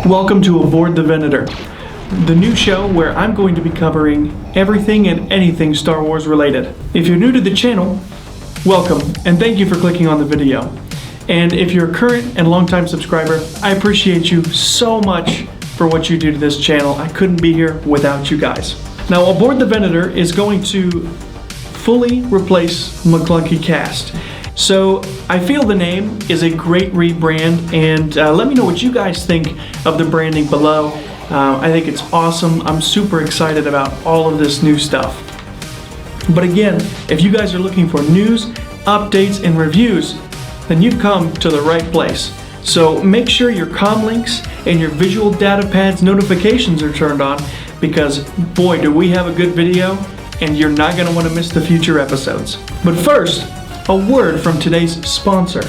Welcome to Aboard the Venator, the new show where I'm going to be covering everything and anything Star Wars related. If you're new to the channel, welcome, and thank you for clicking on the video. And if you're a current and longtime subscriber, I appreciate you so much for what you do to this channel. I couldn't be here without you guys. Now, Aboard the Venator is going to fully replace McClunky Cast. So I feel the name is a great rebrand, and let me know what you guys think of the branding below. I think it's awesome. I'm super excited about all of this new stuff. But again, if you guys are looking for news, updates, and reviews, then you've come to the right place. So make sure your comm links and your visual data pads notifications are turned on, because boy, do we have a good video, and you're not going to want to miss the future episodes. But first, a word from today's sponsor.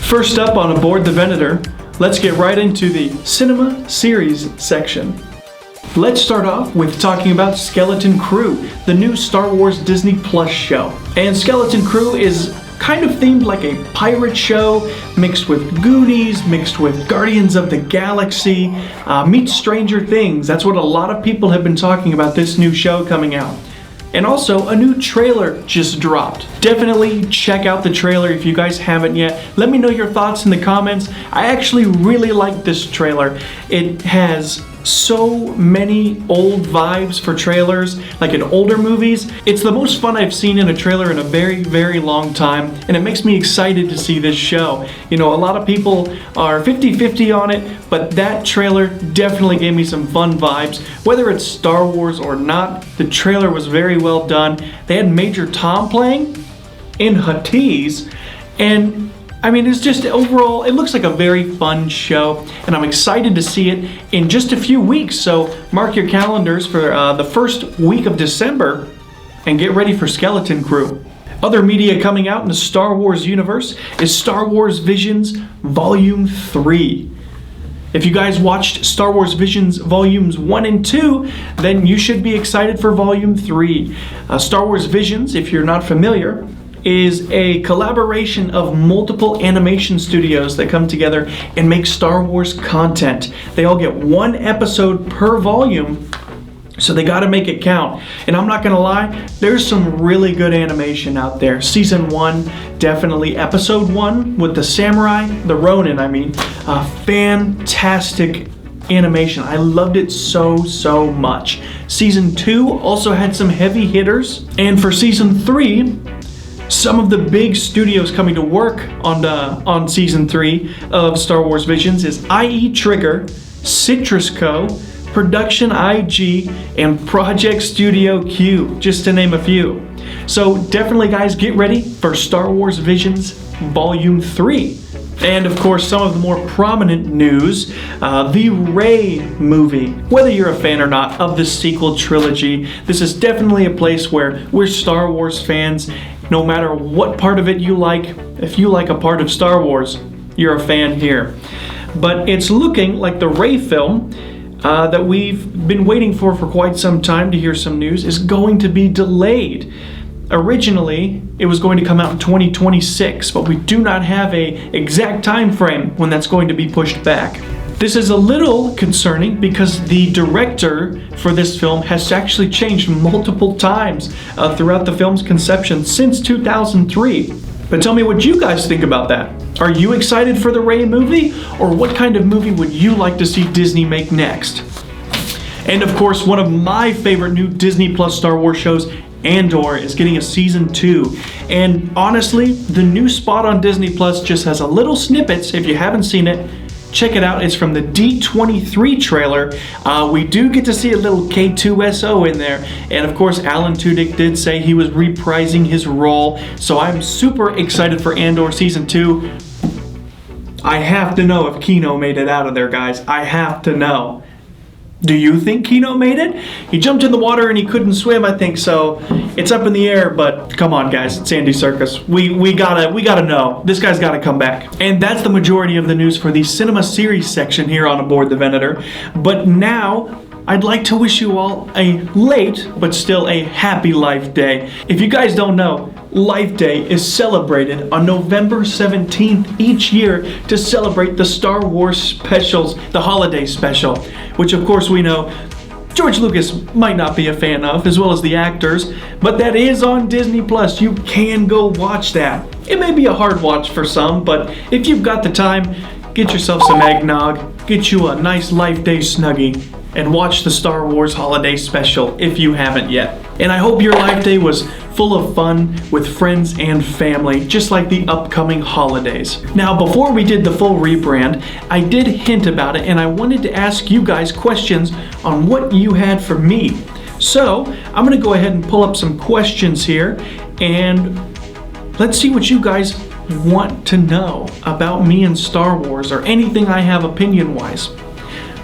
First up on Aboard the Venator, let's get right into the cinema series section. Let's start off with talking about Skeleton Crew, the new Star Wars Disney Plus show. And Skeleton Crew is kind of themed like a pirate show, mixed with Goonies, mixed with Guardians of the Galaxy, meets Stranger Things. That's what a lot of people have been talking about this new show coming out. And also, a new trailer just dropped. Definitely check out the trailer if you guys haven't yet. Let me know your thoughts in the comments. I actually really like this trailer. It has so many old vibes for trailers, like in older movies. It's the most fun I've seen in a trailer in a very, very long time, and it makes me excited to see this show. You know, a lot of people are 50-50 on it, but that trailer definitely gave me some fun vibes. Whether it's Star Wars or not, the trailer was very well done. They had Major Tom playing in Huttese, and I mean, it's just overall, it looks like a very fun show, and I'm excited to see it in just a few weeks. So mark your calendars for the first week of December and get ready for Skeleton Crew. Other media coming out in the Star Wars universe is Star Wars Visions Volume 3. If you guys watched Star Wars Visions Volumes 1 and 2, then you should be excited for Volume 3. Star Wars Visions, if you're not familiar, is a collaboration of multiple animation studios that come together and make Star Wars content. They all get one episode per volume, so they gotta make it count. And I'm not gonna lie, there's some really good animation out there. Season 1, definitely. Episode 1 with the samurai, the Ronin, fantastic animation. I loved it so much. Season 2 also had some heavy hitters. And for Season 3, some of the big studios coming to work on Season 3 of Star Wars Visions is IE Trigger, Citrus Co., Production IG, and Project Studio Q, just to name a few. So definitely, guys, get ready for Star Wars Visions Volume 3. And of course, some of the more prominent news, the Rey movie. Whether you're a fan or not of the sequel trilogy, this is definitely a place where we're Star Wars fans. No matter what part of it you like, if you like a part of Star Wars, you're a fan here. But it's looking like the Rey film that we've been waiting for quite some time to hear some news is going to be delayed. Originally, it was going to come out in 2026, but we do not have an exact time frame when that's going to be pushed back. This is a little concerning because the director for this film has actually changed multiple times throughout the film's conception since 2003. But tell me what you guys think about that. Are you excited for the Rey movie, or what kind of movie would you like to see Disney make next? And of course, one of my favorite new Disney Plus Star Wars shows, Andor, is getting a Season 2. And honestly, the new spot on Disney Plus just has a little snippets. If you haven't seen it, check it out. It's from the D23 trailer. We do get to see a little K2SO in there. And of course, Alan Tudyk did say he was reprising his role. So I'm super excited for Andor Season 2. I have to know if Kino made it out of there, guys. I have to know. Do you think Kino made it? He jumped in the water and he couldn't swim, I think so. It's up in the air, but come on, guys, it's Andy Serkis. We gotta know. This guy's gotta come back. And that's the majority of the news for the cinema series section here on Aboard the Venator. But now I'd like to wish you all a late, but still a happy Life Day. If you guys don't know, Life Day is celebrated on November 17th each year to celebrate the Star Wars specials, the holiday special, which of course we know George Lucas might not be a fan of, as well as the actors, but that is on Disney Plus. You can go watch that. It may be a hard watch for some, but if you've got the time, get yourself some eggnog, get you a nice Life Day Snuggie, and watch the Star Wars holiday special if you haven't yet. And I hope your Life Day was full of fun with friends and family, just like the upcoming holidays. Now, before we did the full rebrand, I did hint about it, and I wanted to ask you guys questions on what you had for me. So, I'm gonna go ahead and pull up some questions here, and let's see what you guys want to know about me and Star Wars, or anything I have opinion-wise.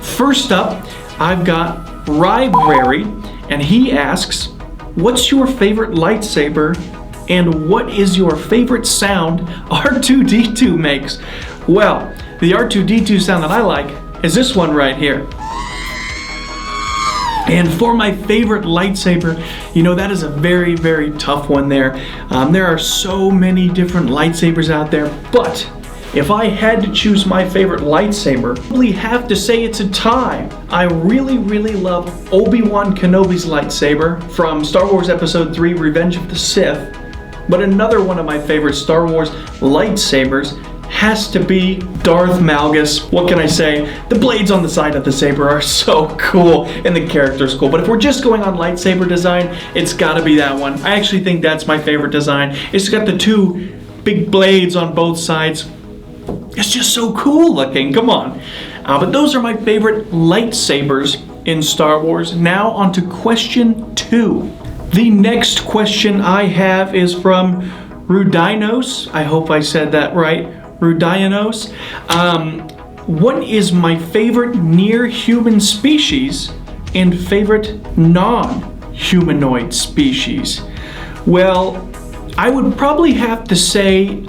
First up, I've got Ribrary, and he asks, what's your favorite lightsaber, and what is your favorite sound R2-D2 makes? Well, the R2-D2 sound that I like is this one right here. And for my favorite lightsaber, you know, that is a very, very tough one there. There are so many different lightsabers out there, but if I had to choose my favorite lightsaber, I probably have to say it's a tie. I really, really love Obi-Wan Kenobi's lightsaber from Star Wars Episode 3, Revenge of the Sith. But another one of my favorite Star Wars lightsabers has to be Darth Malgus. What can I say? The blades on the side of the saber are so cool, and the character's cool. But if we're just going on lightsaber design, it's gotta be that one. I actually think that's my favorite design. It's got the two big blades on both sides. It's just so cool looking, come on. But those are my favorite lightsabers in Star Wars. Now on to question 2. The next question I have is from Rudinos. I hope I said that right. Rudinos. What is my favorite near-human species and favorite non-humanoid species? Well, I would probably have to say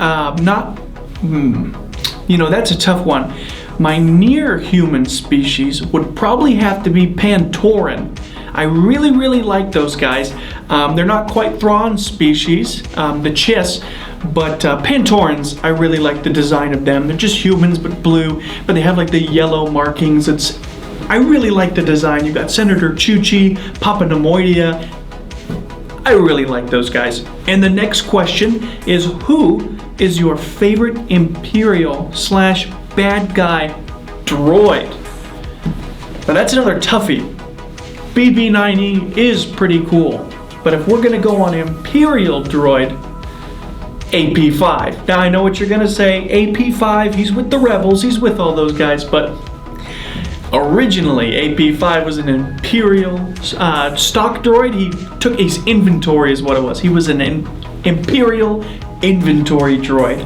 you know, that's a tough one. My near-human species would probably have to be Pantoran. I really, really like those guys. They're not quite Thrawn species, the Chiss, but Pantorans, I really like the design of them. They're just humans, but blue, but they have like the yellow markings. I really like the design. You've got Senator Chuchi, Papa Nemoidia. I really like those guys. And the next question is, who is your favorite Imperial / bad guy droid? Now that's another toughie. BB-9E is pretty cool, but if we're gonna go on Imperial droid, AP-5. Now I know what you're gonna say, AP-5, he's with the Rebels, he's with all those guys, but originally AP-5 was an Imperial stock droid. He took his inventory is what it was. He was an Imperial inventory droid,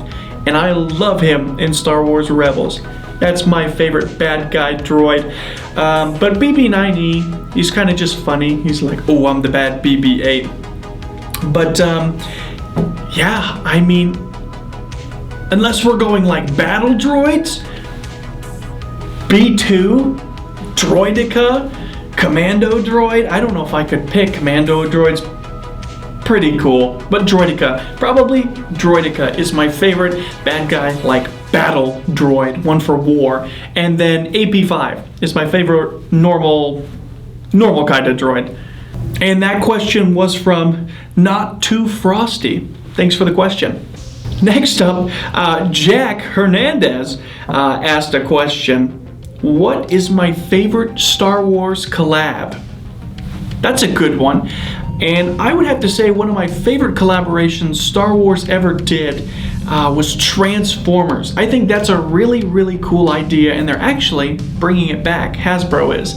and I love him in Star Wars Rebels. That's my favorite bad guy droid. But BB-9E, he's kind of just funny. He's like, oh, I'm the bad BB-8. But yeah, I mean, unless we're going like battle droids, B2, Droidica, Commando Droid. I don't know if I could pick. Commando Droid's pretty cool, but Droidica, probably Droidica is my favorite bad guy, like battle droid, one for war. And then AP-5 is my favorite normal kind of droid. And that question was from Not Too Frosty. Thanks for the question. Next up, Jack Hernandez asked a question. What is my favorite Star Wars collab? That's a good one. And I would have to say one of my favorite collaborations Star Wars ever did was Transformers. I think that's a really, really cool idea, and they're actually bringing it back. Hasbro is.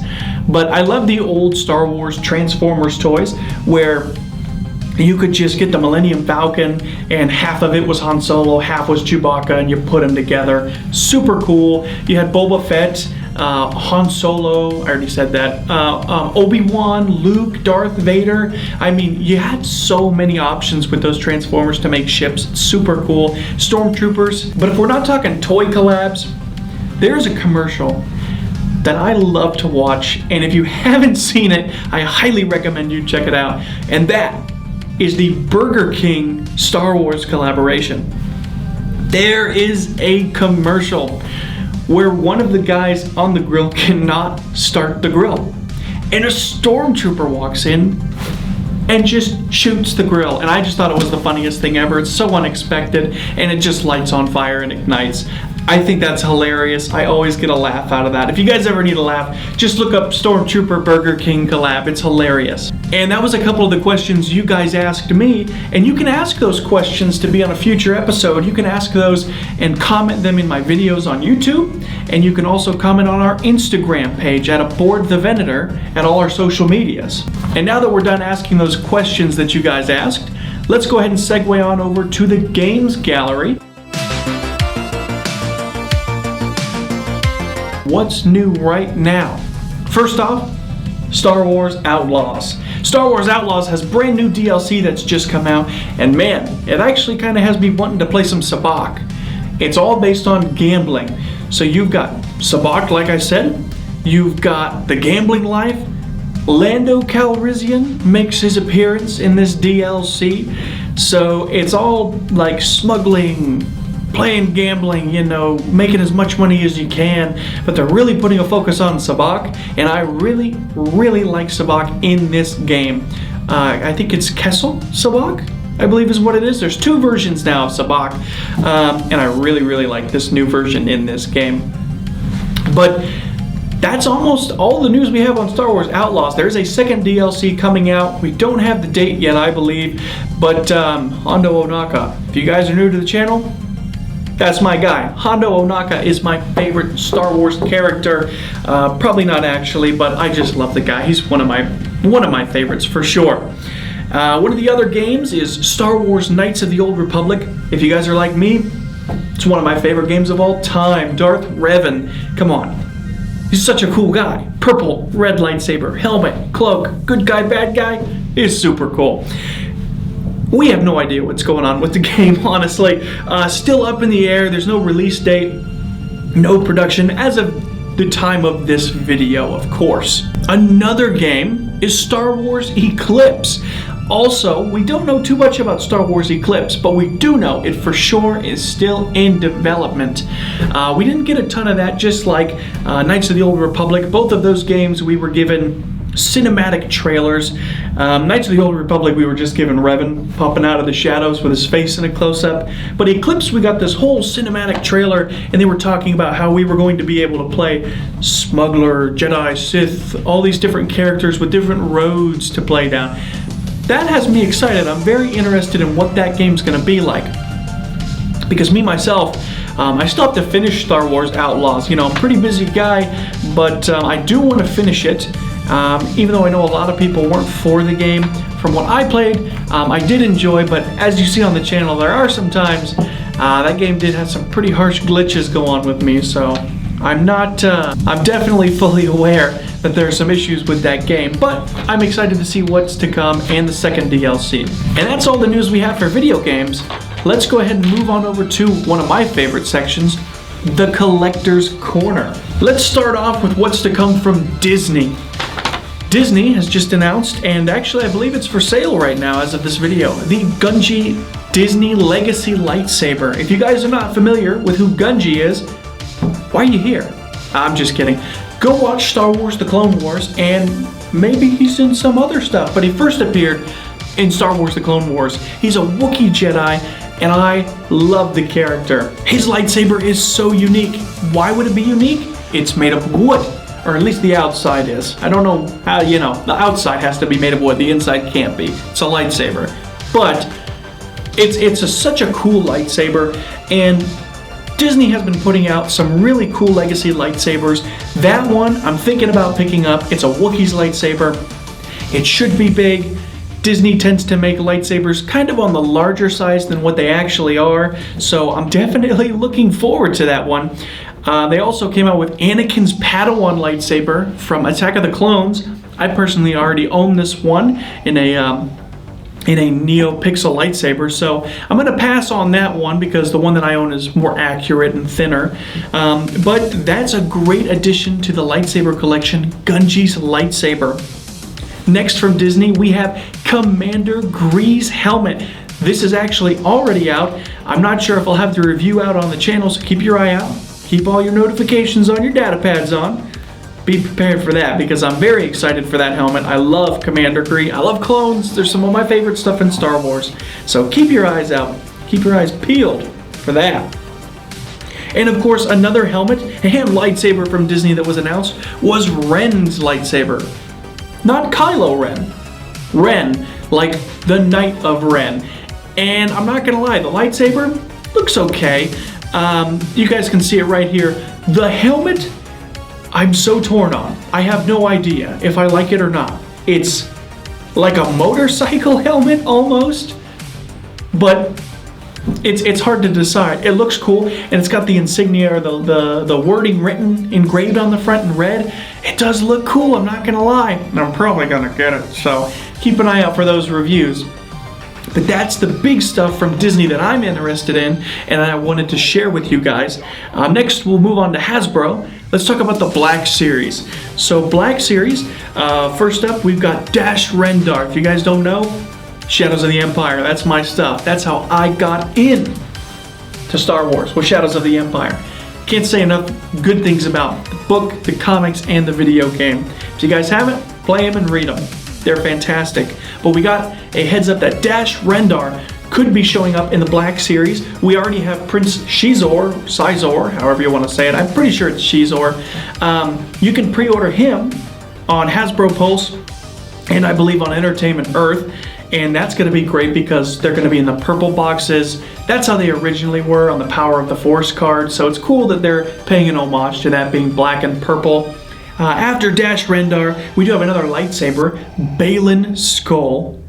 But I love the old Star Wars Transformers toys where you could just get the Millennium Falcon and half of it was Han Solo, half was Chewbacca, and you put them together. Super cool. You had Boba Fett, Han Solo, I already said that, Obi-Wan, Luke, Darth Vader. I mean, you had so many options with those Transformers to make ships. Super cool. Stormtroopers. But if we're not talking toy collabs, there's a commercial that I love to watch, and if you haven't seen it, I highly recommend you check it out, and that is the Burger King Star Wars collaboration. There is a commercial where one of the guys on the grill cannot start the grill, and a stormtrooper walks in and just shoots the grill, and I just thought it was the funniest thing ever. It's so unexpected, and it just lights on fire and ignites. I think that's hilarious. I always get a laugh out of that. If you guys ever need a laugh, just look up Stormtrooper Burger King collab. It's hilarious. And that was a couple of the questions you guys asked me, and you can ask those questions to be on a future episode. You can ask those and comment them in my videos on YouTube, and you can also comment on our Instagram page at Aboard The Venator at all our social medias. And now that we're done asking those questions that you guys asked, let's go ahead and segue on over to the games gallery. What's new right now? First off, Star Wars Outlaws. Star Wars Outlaws has brand new DLC that's just come out, and man, it actually kind of has me wanting to play some Sabacc. It's all based on gambling. So you've got Sabacc, like I said, you've got the gambling life. Lando Calrissian makes his appearance in this DLC. So it's all like smuggling, playing gambling, you know, making as much money as you can, but they're really putting a focus on Sabacc, and I really like Sabacc in this game. I think it's Kessel Sabacc, I believe is what it is. There's two versions now of Sabacc, and I really like this new version in this game. But that's almost all the news we have on Star Wars Outlaws. There's a second DLC coming out. We don't have the date yet, I believe, but Hondo Ohnaka, if you guys are new to the channel, that's my guy. Hondo Ohnaka is my favorite Star Wars character. Probably not actually, but I just love the guy. He's one of my favorites for sure. One of the other games is Star Wars Knights of the Old Republic. If you guys are like me, it's one of my favorite games of all time. Darth Revan, come on. He's such a cool guy. Purple, red lightsaber, helmet, cloak, good guy, bad guy. He's super cool. We have no idea what's going on with the game, honestly. Still up in the air. There's no release date, no production as of the time of this video, of course. Another game is Star Wars Eclipse. Also, we don't know too much about Star Wars Eclipse, but we do know it for sure is still in development. We didn't get a ton of that, just like Knights of the Old Republic. Both of those games we were given cinematic trailers. Knights of the Old Republic, we were just given Revan popping out of the shadows with his face in a close-up. But Eclipse, we got this whole cinematic trailer, and they were talking about how we were going to be able to play Smuggler, Jedi, Sith, all these different characters with different roads to play down. That has me excited. I'm very interested in what that game's going to be like. Because me, myself, I still have to finish Star Wars Outlaws. You know, I'm a pretty busy guy, but I do want to finish it. Even though I know a lot of people weren't for the game. From what I played, I did enjoy, but as you see on the channel, there are some times that game did have some pretty harsh glitches go on with me, so I'm definitely fully aware that there are some issues with that game, but I'm excited to see what's to come and the second DLC. And that's all the news we have for video games. Let's go ahead and move on over to one of my favorite sections, the Collector's Corner. Let's start off with what's to come from Disney. Disney has just announced, and actually I believe it's for sale right now as of this video, the Gungi Disney Legacy Lightsaber. If you guys are not familiar with who Gungi is, why are you here? I'm just kidding. Go watch Star Wars The Clone Wars, and maybe he's in some other stuff, but he first appeared in Star Wars The Clone Wars. He's a Wookiee Jedi, and I love the character. His lightsaber is so unique. Why would it be unique? It's made of wood, or at least the outside is. I don't know how, you know, the outside has to be made of wood, the inside can't be. It's a lightsaber. But it's such a cool lightsaber, and Disney has been putting out some really cool legacy lightsabers. That one I'm thinking about picking up. It's a Wookiee's lightsaber. It should be big. Disney tends to make lightsabers kind of on the larger size than what they actually are, so I'm definitely looking forward to that one. They also came out with Anakin's Padawan lightsaber from Attack of the Clones. I personally already own this one in in a NeoPixel lightsaber, so I'm going to pass on that one because the one that I own is more accurate and thinner. But that's a great addition to the lightsaber collection, Gunji's lightsaber. Next from Disney, we have Commander Gree's helmet. This is actually already out. I'm not sure if I'll have the review out on the channel, so keep your eye out. Keep all your notifications on your data pads on. Be prepared for that because I'm very excited for that helmet. I love Commander Gree. I love clones. They're some of my favorite stuff in Star Wars. So keep your eyes out. Keep your eyes peeled for that. And of course, another helmet and lightsaber from Disney that was announced was Ren's lightsaber. Not Kylo Ren. Ren, like the Knight of Ren. And I'm not gonna lie, the lightsaber looks okay. You guys can see it right here. The helmet, I'm so torn on. I have no idea if I like it or not. It's like a motorcycle helmet almost, but it's hard to decide. It looks cool, and it's got the insignia or the wording written, engraved on the front in red. It does look cool, I'm not gonna lie. And I'm probably gonna get it, so keep an eye out for those reviews. But that's the big stuff from Disney that I'm interested in and I wanted to share with you guys. Next, we'll move on to Hasbro. Let's talk about the Black Series. So Black Series, first up, we've got Dash Rendar. If you guys don't know, Shadows of the Empire, that's my stuff. That's how I got in to Star Wars, with Shadows of the Empire. Can't say enough good things about the book, the comics, and the video game. If you guys haven't, play them and read them. They're fantastic. But we got a heads up that Dash Rendar could be showing up in the Black Series. We already have Prince Sizor, however you want to say it. I'm pretty sure it's Shizor. You can pre-order him on Hasbro Pulse and I believe on Entertainment Earth. And that's going to be great because they're going to be in the purple boxes. That's how they originally were on the Power of the Force card. So it's cool that they're paying an homage to that being black and purple. After Dash Rendar, we do have another lightsaber, Baylan Skoll.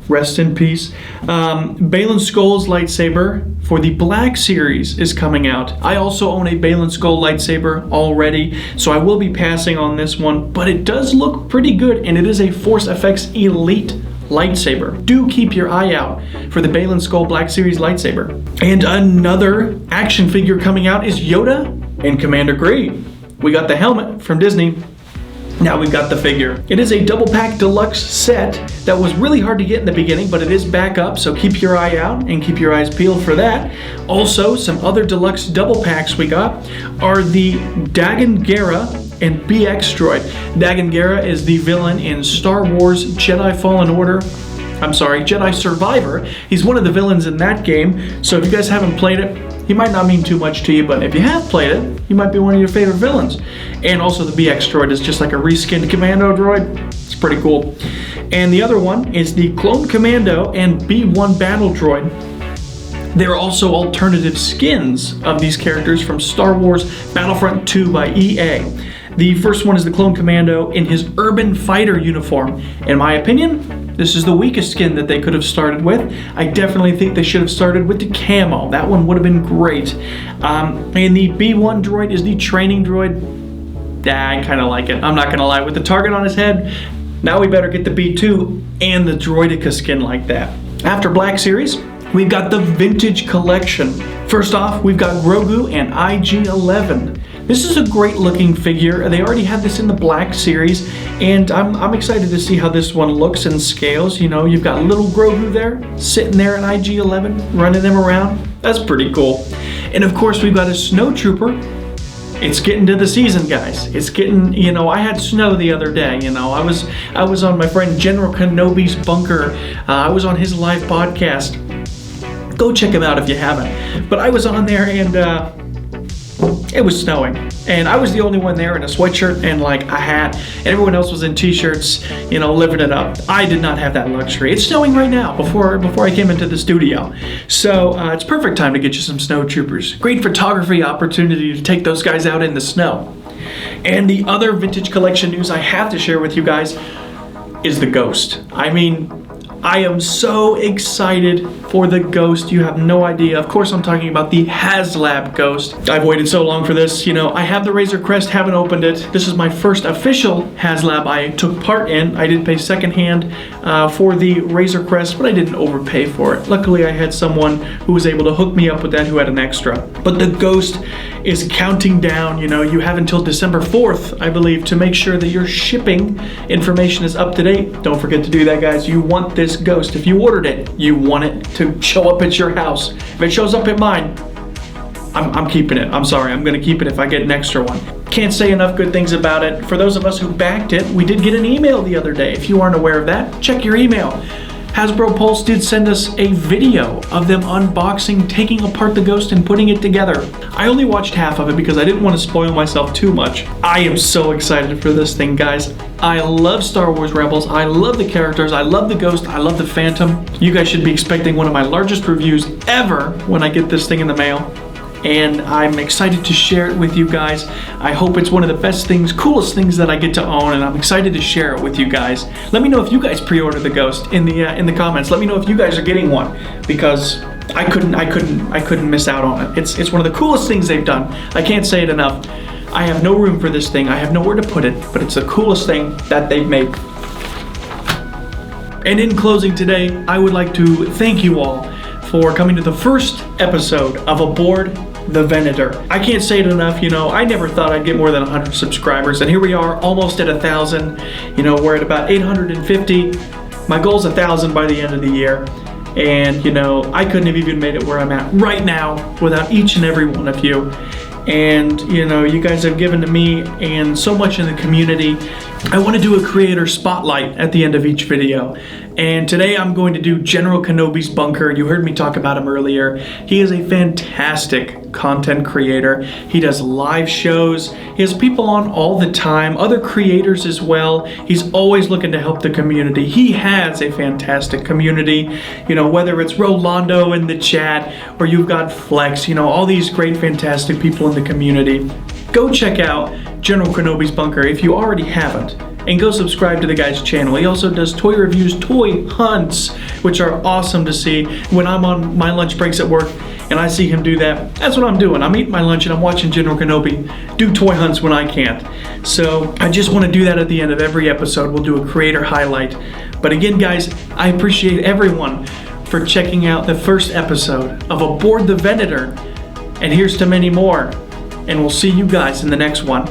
Rest in peace. Baylan Skoll's lightsaber for the Black Series is coming out. I also own a Baylan Skoll lightsaber already, so I will be passing on this one, but it does look pretty good, and it is a Force FX Elite lightsaber. Do keep your eye out for the Baylan Skoll Black Series lightsaber. And another action figure coming out is Yoda and Commander Gree. We got the helmet from Disney. Now we've got the figure. It is a double pack deluxe set that was really hard to get in the beginning, but it is back up, so keep your eye out and keep your eyes peeled for that. Also, some other deluxe double packs we got are the Dagan Gera and BX Droid. Dagan Gera is the villain in Star Wars Jedi Survivor. He's one of the villains in that game, so if you guys haven't played it, he might not mean too much to you, but if you have played it, he might be one of your favorite villains. And also the BX Droid is just like a reskinned Commando droid. It's pretty cool. And the other one is the Clone Commando and B1 Battle Droid. There are also alternative skins of these characters from Star Wars Battlefront 2 by EA. The first one is the Clone Commando in his Urban Fighter uniform. In my opinion, this is the weakest skin that they could have started with. I definitely think they should have started with the camo. That one would have been great. And the B1 droid is the training droid. I kind of like it. I'm not going to lie. With the target on his head, now we better get the B2 and the Droideka skin like that. After Black Series, we've got the Vintage Collection. First off, we've got Grogu and IG-11. This is a great looking figure. They already had this in the Black Series, and I'm excited to see how this one looks and scales. You know, you've got little Grogu there, sitting there in IG-11, running them around. That's pretty cool. And of course, we've got a Snowtrooper. It's getting to the season, guys. It's getting, you know, I had snow the other day, you know. I was on my friend General Kenobi's bunker. I was on his live podcast. Go check him out if you haven't. But I was on there and it was snowing, and I was the only one there in a sweatshirt and like a hat, and everyone else was in t-shirts, you know, living it up. I did not have that luxury. It's snowing right now before I came into the studio, so it's perfect time to get you some Snowtroopers. Great photography opportunity to take those guys out in the snow. And the other Vintage Collection news I have to share with you guys is the Ghost. I mean, I am so excited for the Ghost. You have no idea. Of course, I'm talking about the HasLab Ghost. I've waited so long for this. You know, I have the Razor Crest, haven't opened it. This is my first official HasLab I took part in. I did pay secondhand for the Razor Crest, but I didn't overpay for it. Luckily, I had someone who was able to hook me up with that who had an extra. But the Ghost is counting down. You know, you have until December 4th, I believe, to make sure that your shipping information is up to date. Don't forget to do that, guys. You want this Ghost. If you ordered it, you want it to show up at your house. If it shows up at mine, I'm keeping it. I'm sorry, I'm gonna keep it if I get an extra one. Can't say enough good things about it. For those of us who backed it, we did get an email the other day. If you aren't aware of that, check your email. Hasbro Pulse did send us a video of them unboxing, taking apart the Ghost and putting it together. I only watched half of it because I didn't want to spoil myself too much. I am so excited for this thing, guys. I love Star Wars Rebels. I love the characters. I love the Ghost. I love the Phantom. You guys should be expecting one of my largest reviews ever when I get this thing in the mail. And I'm excited to share it with you guys. I hope it's one of the best things, coolest things that I get to own, and I'm excited to share it with you guys. Let me know if you guys pre-ordered the Ghost in the comments. Let me know if you guys are getting one, because I couldn't miss out on it. It's one of the coolest things they've done. I can't say it enough. I have no room for this thing. I have nowhere to put it, but it's the coolest thing that they've made. And in closing today, I would like to thank you all for coming to the first episode of Aboard The Venator. I can't say it enough, you know, I never thought I'd get more than 100 subscribers, and here we are, almost at 1,000. You know, we're at about 850. My goal's 1,000 by the end of the year. And, you know, I couldn't have even made it where I'm at right now without each and every one of you. And, you know, you guys have given to me and so much in the community. I want to do a creator spotlight at the end of each video. And today I'm going to do General Kenobi's bunker. You heard me talk about him earlier. He is a fantastic content creator. He does live shows. He has people on all the time, other creators as well. He's always looking to help the community. He has a fantastic community, you know, whether it's Rolando in the chat or you've got Flex, you know, all these great, fantastic people in the community. Go check out General Kenobi's bunker if you already haven't. And go subscribe to the guy's channel. He also does toy reviews, toy hunts, which are awesome to see. When I'm on my lunch breaks at work and I see him do that, that's what I'm doing. I'm eating my lunch and I'm watching General Kenobi do toy hunts when I can't. So I just want to do that at the end of every episode. We'll do a creator highlight. But again, guys, I appreciate everyone for checking out the first episode of Aboard the Venator. And here's to many more. And we'll see you guys in the next one.